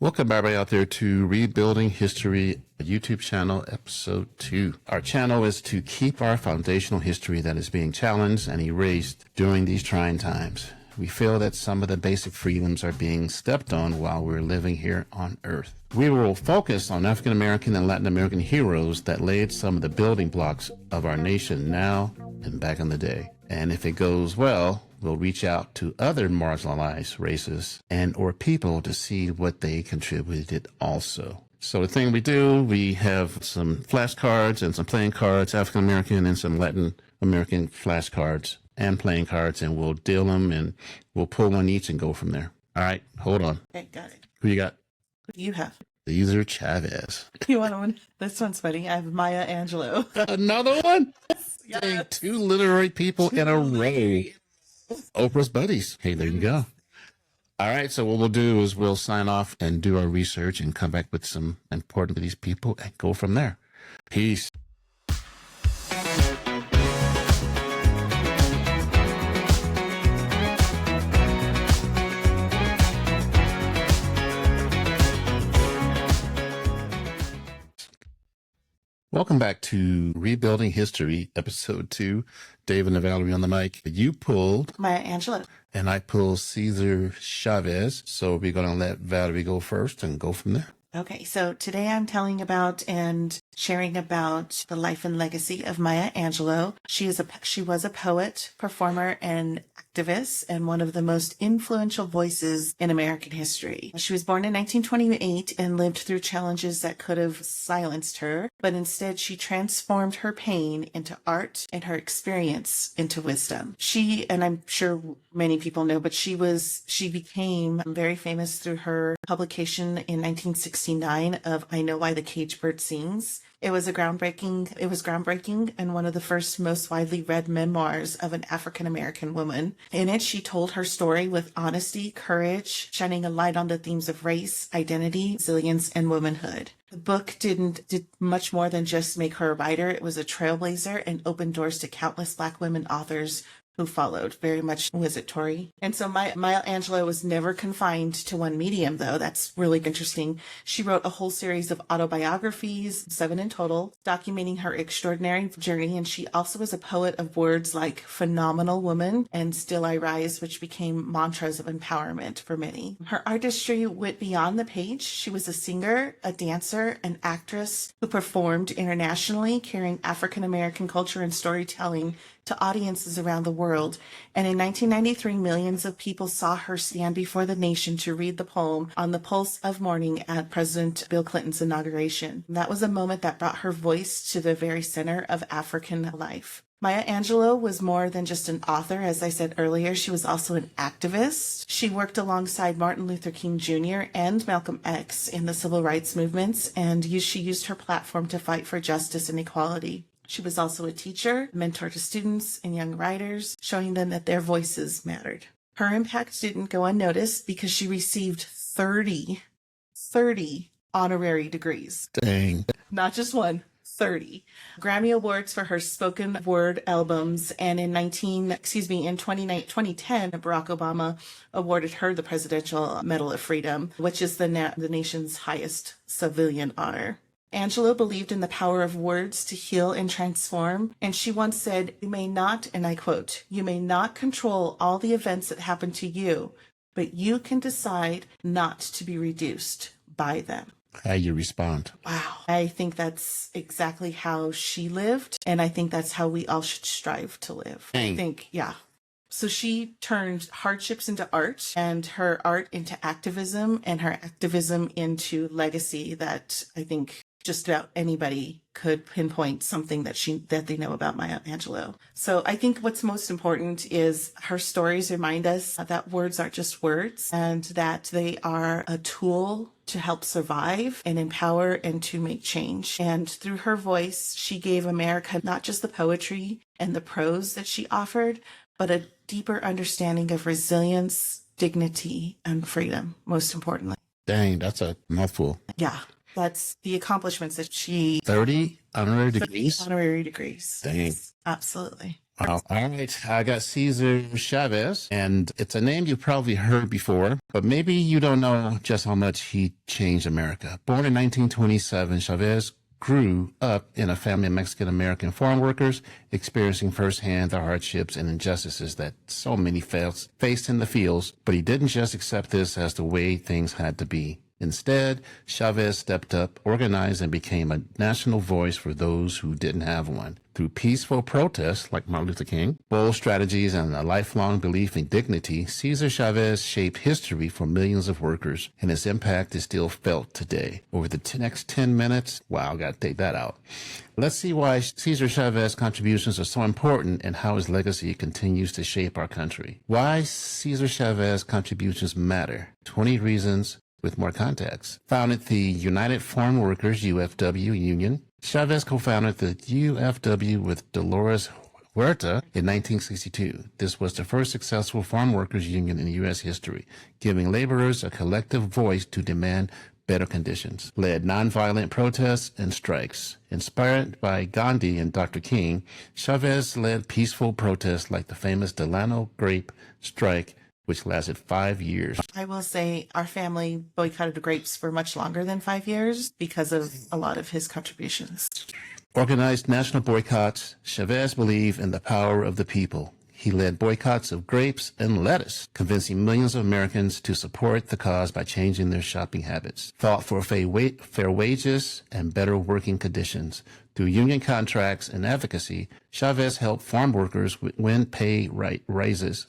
Welcome everybody out there to Rebuilding History YouTube channel, episode 2. Our channel is to keep our foundational history that is being challenged and erased during these trying times. We feel that some of the basic freedoms are being stepped on while we're living here on Earth. We will focus on African American and Latin American heroes that laid some of the building blocks of our nation now and back in the day. And if it goes well, we'll reach out to other marginalized races and or people to see what they contributed also. So the thing we do, we have some flashcards and some playing cards, African American and some Latin American flashcards and playing cards, and we'll deal them and we'll pull one each and go from there. All right, hold on. Okay, got it. Who you got? What do you have? Cesar Chavez. You want one? This one's funny. I have Maya Angelou. Another one? Yes. Dang, 2 literary people in a row. Oprah's buddies. Hey, there you go. All right, so what we'll do is we'll sign off and do our research and come back with some important to these people and go from there. Peace. Welcome back to Rebuilding History, episode 2. David and Valerie on the mic. You pulled Maya Angelou. and I pulled Cesar Chavez. So we're going to let Valerie go first and go from there. Okay, so today I'm telling about and sharing about the life and legacy of Maya Angelou. She was a poet, performer, and activist, and one of the most influential voices in American history. She was born in 1928 and lived through challenges that could have silenced her, but instead she transformed her pain into art and her experience into wisdom. She, and I'm sure many people know, but she became very famous through her publication in 1969 of I Know Why the Caged Bird Sings. It was groundbreaking and one of the first most widely read memoirs of an African American woman. In it, she told her story with honesty, courage, shining a light on the themes of race, identity, resilience, and womanhood. The book did much more than just make her a writer. It was a trailblazer and opened doors to countless Black women authors who followed. Very much was it Tory. And so Maya Angelou was never confined to one medium, though. That's really interesting. She wrote a whole series of autobiographies, 7 in total, documenting her extraordinary journey. And she also was a poet of words like phenomenal woman and still I rise, which became mantras of empowerment for many. Her artistry went beyond the page. She was a singer, a dancer, an actress who performed internationally, carrying African American culture and storytelling to audiences around the world. And in 1993, millions of people saw her stand before the nation to read the poem On the Pulse of Morning at President Bill Clinton's inauguration. That was a moment that brought her voice to the very center of African life. Maya Angelou was more than just an author. As I said earlier, she was also an activist. She worked alongside Martin Luther King Jr. and Malcolm X in the civil rights movements, and she used her platform to fight for justice and equality. She was also a teacher, mentor to students and young writers, showing them that their voices mattered. Her impact didn't go unnoticed because she received 30 honorary degrees. Dang. Not just one, 30. Grammy Awards for her spoken word albums, and in 2010, Barack Obama awarded her the Presidential Medal of Freedom, which is the nation's highest civilian honor. Angelou believed in the power of words to heal and transform, and she once said, "You may not," and I quote, "you may not control all the events that happen to you, but you can decide not to be reduced by them." How you respond. Wow. I think that's exactly how she lived, and I think that's how we all should strive to live. Dang. I think, yeah. So she turned hardships into art, and her art into activism, and her activism into legacy that I think just about anybody could pinpoint something that they know about Maya Angelou. So I think what's most important is her stories remind us that words aren't just words, and that they are a tool to help survive and empower and to make change. And through her voice, she gave America not just the poetry and the prose that she offered, but a deeper understanding of resilience, dignity, and freedom, most importantly. Dang, that's a mouthful. Yeah. That's the accomplishments that she... 30 honorary degrees? 30 honorary degrees. Dang. Absolutely. All right, I got Cesar Chavez, and it's a name you've probably heard before, but maybe you don't know just how much he changed America. Born in 1927, Chavez grew up in a family of Mexican-American farm workers, experiencing firsthand the hardships and injustices that so many faced in the fields, but he didn't just accept this as the way things had to be. Instead, Chavez stepped up, organized, and became a national voice for those who didn't have one. Through peaceful protests like Martin Luther King, bold strategies, and a lifelong belief in dignity, Cesar Chavez shaped history for millions of workers, and his impact is still felt today. Over the next 10 minutes, wow, got to take that out. Let's see why Cesar Chavez's contributions are so important and how his legacy continues to shape our country. Why Cesar Chavez's contributions matter. 20 reasons with more context. Founded the United Farm Workers UFW Union. Chavez co-founded the UFW with Dolores Huerta in 1962. This was the first successful farm workers union in U.S. history, giving laborers a collective voice to demand better conditions. Led nonviolent protests and strikes. Inspired by Gandhi and Dr. King, Chavez led peaceful protests like the famous Delano grape strike, which lasted 5 years. I will say our family boycotted grapes for much longer than 5 years because of a lot of his contributions. Organized national boycotts. Chavez believed in the power of the people. He led boycotts of grapes and lettuce, convincing millions of Americans to support the cause by changing their shopping habits. Fought for fair wages and better working conditions. Through union contracts and advocacy, Chavez helped farm workers win pay raises,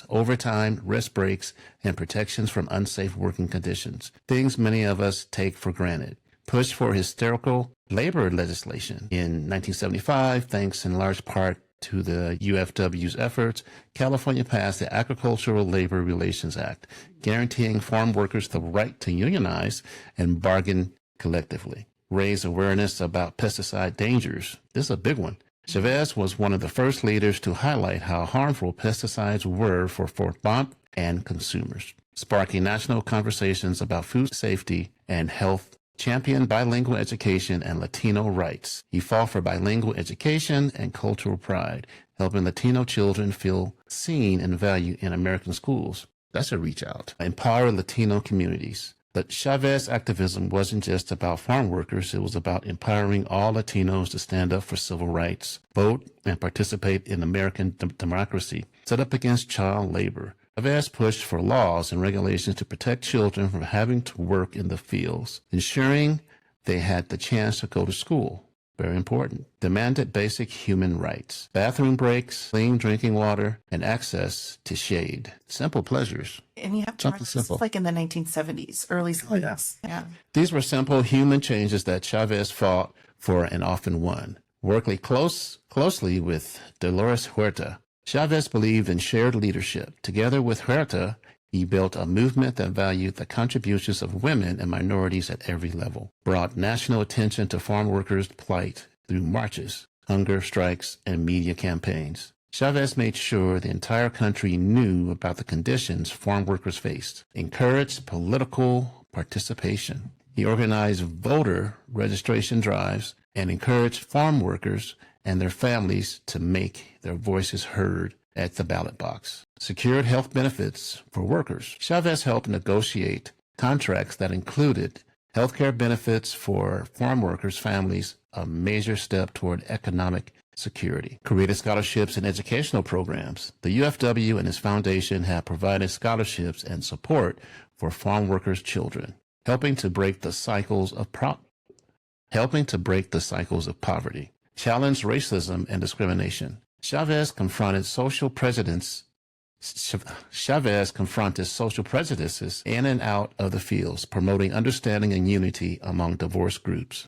overtime, rest breaks, and protections from unsafe working conditions, things many of us take for granted. Pushed for historical labor legislation. In 1975, thanks in large part to the UFW's efforts, California passed the Agricultural Labor Relations Act, guaranteeing farm workers the right to unionize and bargain collectively. Raise awareness about pesticide dangers. This is a big one. Chavez was one of the first leaders to highlight how harmful pesticides were for farmers and consumers, sparking national conversations about food safety and health. Championed bilingual education and Latino rights. He fought for bilingual education and cultural pride, helping Latino children feel seen and valued in American schools. That's a reach out. Empower Latino communities. But Chavez activism wasn't just about farm workers. It was about empowering all Latinos to stand up for civil rights, vote, and participate in American democracy, set up against child labor. Chavez pushed for laws and regulations to protect children from having to work in the fields, ensuring they had the chance to go to school. Very important. Demanded basic human rights, bathroom breaks, clean drinking water, and access to shade. Simple pleasures. And you have to Something remember, simple. this is like in the 1970s, early 70s. Yeah. These were simple human changes that Chavez fought for and often won. Working closely with Dolores Huerta, Chavez believed in shared leadership. Together with Huerta, he built a movement that valued the contributions of women and minorities at every level, brought national attention to farm workers' plight through marches, hunger strikes, and media campaigns. Chavez made sure the entire country knew about the conditions farm workers faced, encouraged political participation. He organized voter registration drives and encouraged farm workers and their families to make their voices heard at the ballot box. Secured health benefits for workers. Chavez helped negotiate contracts that included healthcare benefits for farm workers' families, a major step toward economic security. Created scholarships and educational programs. The UFW and its foundation have provided scholarships and support for farm workers' children, helping to break the cycles of poverty. Challenged racism and discrimination. Chavez confronted social prejudices in and out of the fields, promoting understanding and unity among diverse groups.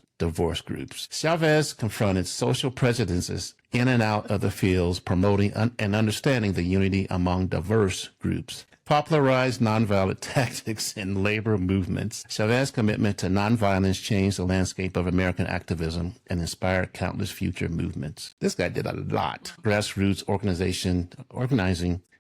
Chavez confronted social prejudices in and out of the fields, promoting and understanding the unity among diverse groups. Popularized nonviolent tactics in labor movements. Chavez's commitment to nonviolence changed the landscape of American activism and inspired countless future movements. This guy did a lot.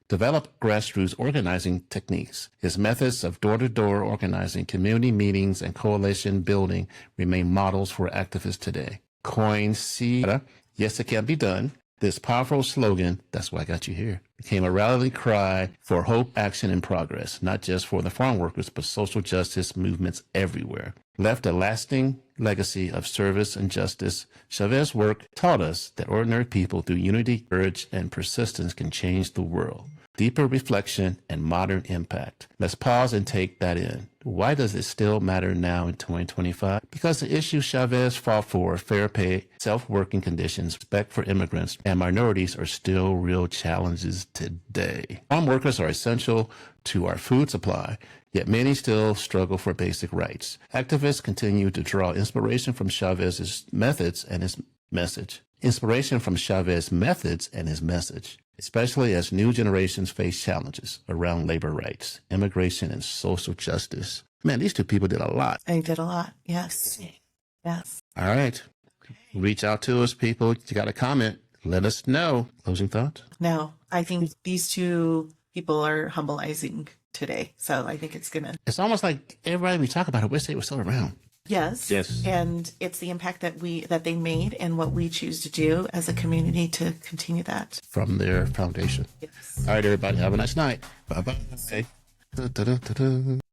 Developed grassroots organizing techniques. His methods of door-to-door organizing, community meetings, and coalition building remain models for activists today. Coined Yes, it can be done. This powerful slogan, that's why I got you here, became a rallying cry for hope, action, and progress, not just for the farm workers, but social justice movements everywhere. Left a lasting legacy of service and justice, Chavez's work taught us that ordinary people, through unity, courage, and persistence, can change the world. Deeper reflection and modern impact. Let's pause and take that in. Why does it still matter now in 2025? Because the issues Chavez fought for, fair pay, self-working conditions, respect for immigrants and minorities, are still real challenges today. Farm workers are essential to our food supply, yet many still struggle for basic rights. Activists continue to draw inspiration from Chavez's methods and his message. Especially as new generations face challenges around labor rights, immigration, and social justice. Man, these two people did a lot. They did a lot. Yes. Yes. All right. Reach out to us, people. You got a comment, let us know. Closing thoughts? No, I think these two people are humbleizing today. So I think it's going to. It's almost like everybody we talk about, I wish they were still around. Yes. Yes. And it's the impact that they made and what we choose to do as a community to continue that. From their foundation. Yes. All right, everybody. Have a nice night. Bye-bye.